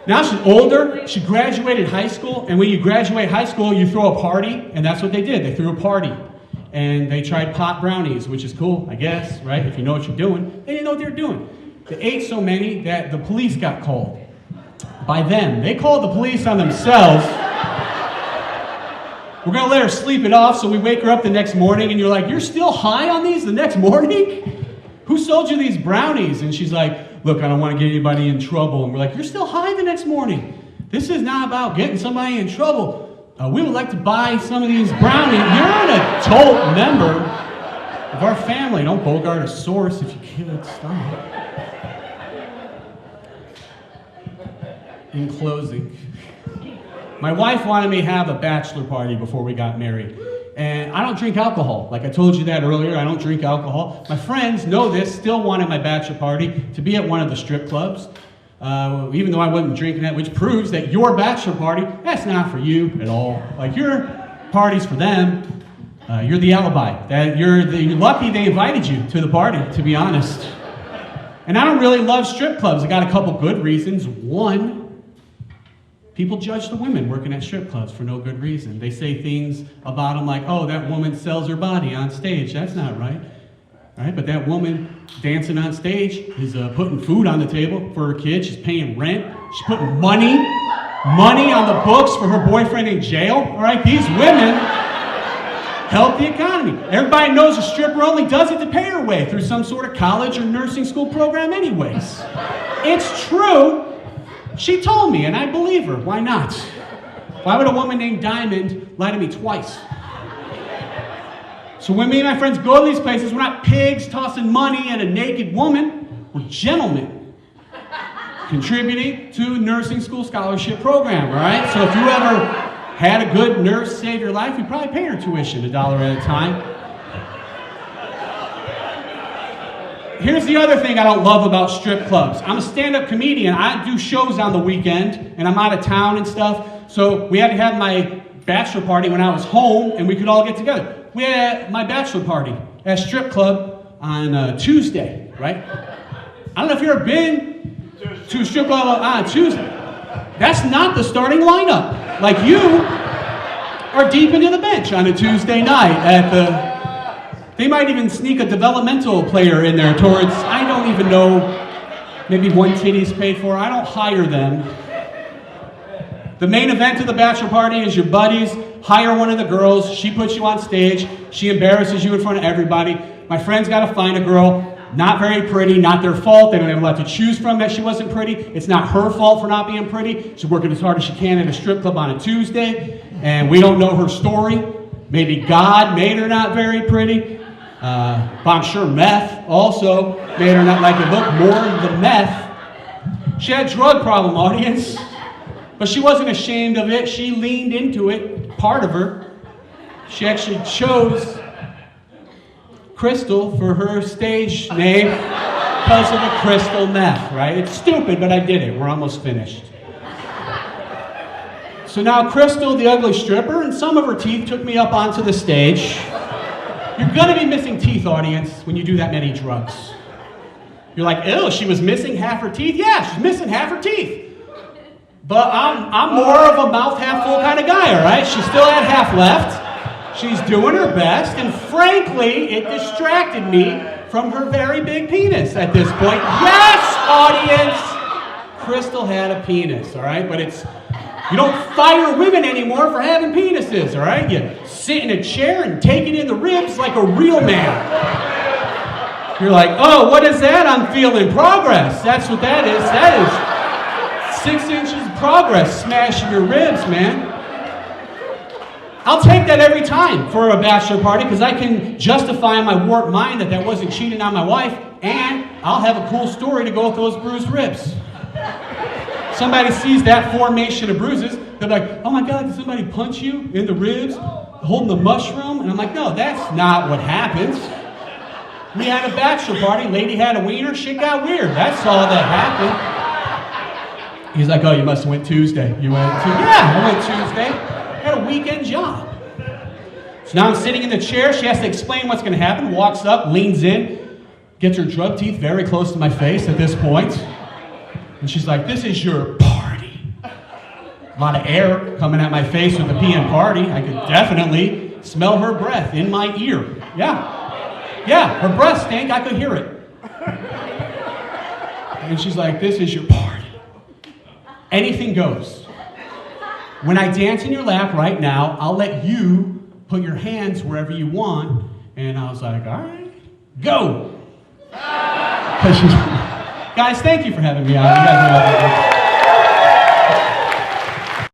Now she's older, she graduated high school, and when you graduate high school, you throw a party, and that's what they did. They threw a party. And they tried pot brownies, which is cool, I guess, right? If you know what you're doing. They didn't know what they were doing. They ate so many that the police got called. By them. They called the police on themselves. We're going to let her sleep it off, so we wake her up the next morning, and you're like, you're still high on these the next morning? Who sold you these brownies? And she's like, look, I don't want to get anybody in trouble. And we're like, you're still high the next morning. This is not about getting somebody in trouble. We would like to buy some of these brownies. You're an adult member of our family. Don't bogart a source if you can't stop. In closing, my wife wanted me to have a bachelor party before we got married. And I don't drink alcohol. Like I told you that earlier, I don't drink alcohol. My friends know this, still wanted my bachelor party to be at one of the strip clubs. Even though I wasn't drinking that, which proves that your bachelor party, that's not for you at all. Like your party's for them. You're the alibi. You're lucky they invited you to the party, to be honest. And I don't really love strip clubs. I got a couple good reasons. One, people judge the women working at strip clubs for no good reason. They say things about them like, oh, that woman sells her body on stage. That's not right. Right? But that woman dancing on stage is putting food on the table for her kids. She's paying rent. She's putting money on the books for her boyfriend in jail. All right? These women help the economy. Everybody knows a stripper only does it to pay her way through some sort of college or nursing school program anyways. It's true. She told me, and I believe her. Why not? Why would a woman named Diamond lie to me twice? So when me and my friends go to these places, we're not pigs tossing money at a naked woman. We're gentlemen contributing to a nursing school scholarship program, all right? So if you ever had a good nurse save your life, you probably pay her tuition $1 at a time. Here's the other thing I don't love about strip clubs. I'm a stand-up comedian. I do shows on the weekend, and I'm out of town and stuff. So we had to have my bachelor party when I was home, and we could all get together. We had my bachelor party at a strip club on Tuesday, right? I don't know if you've ever been to a strip club on Tuesday. That's not the starting lineup. Like you are deep into the bench on a Tuesday night at the... They might even sneak a developmental player in there towards, I don't even know, maybe one titty's paid for. I don't hire them. The main event of the bachelor party is your buddies hire one of the girls. She puts you on stage. She embarrasses you in front of everybody. My friends got to find a girl, not very pretty, not their fault. They don't have a lot to choose from that she wasn't pretty. It's not her fault for not being pretty. She's working as hard as she can at a strip club on a Tuesday, and we don't know her story. Maybe God made her not very pretty. But I'm sure meth also made her not like it. Look, more the meth. She had a drug problem, audience. But she wasn't ashamed of it. She leaned into it, part of her. She actually chose Crystal for her stage name because of the crystal meth, right? It's stupid, but I did it. We're almost finished. So now Crystal, the ugly stripper, and some of her teeth took me up onto the stage. You're going to be missing teeth, audience, when you do that many drugs. You're like, ew, she was missing half her teeth? Yeah, she's missing half her teeth. But I'm more of a mouth half full kind of guy, all right? She still had half left. She's doing her best, and frankly, it distracted me from her very big penis at this point. Yes, audience! Crystal had a penis, all right? But you don't fire women anymore for having penises, all right? You sit in a chair and take it in the ribs like a real man. You're like, oh, what is that? I'm feeling progress. That's what that is. That is 6 inches of progress smashing your ribs, man. I'll take that every time for a bachelor party because I can justify in my warped mind that wasn't cheating on my wife, and I'll have a cool story to go with those bruised ribs. Somebody sees that formation of bruises, they're like, oh my God, did somebody punch you in the ribs holding the mushroom? And I'm like, no, that's not what happens. We had a bachelor party, lady had a wiener, shit got weird. That's all that happened. He's like, oh, you must have went Tuesday. You went Tuesday? Yeah, I went Tuesday. I had a weekend job. So now I'm sitting in the chair. She has to explain what's going to happen. Walks up, leans in, gets her drug teeth very close to my face at this point. And she's like, this is your party. A lot of air coming at my face with the PM party. I could definitely smell her breath in my ear. Yeah, her breath stank, I could hear it. And she's like, this is your party. Anything goes. When I dance in your lap right now, I'll let you put your hands wherever you want. And I was like, all right, go. Guys, thank you for having me out. You guys know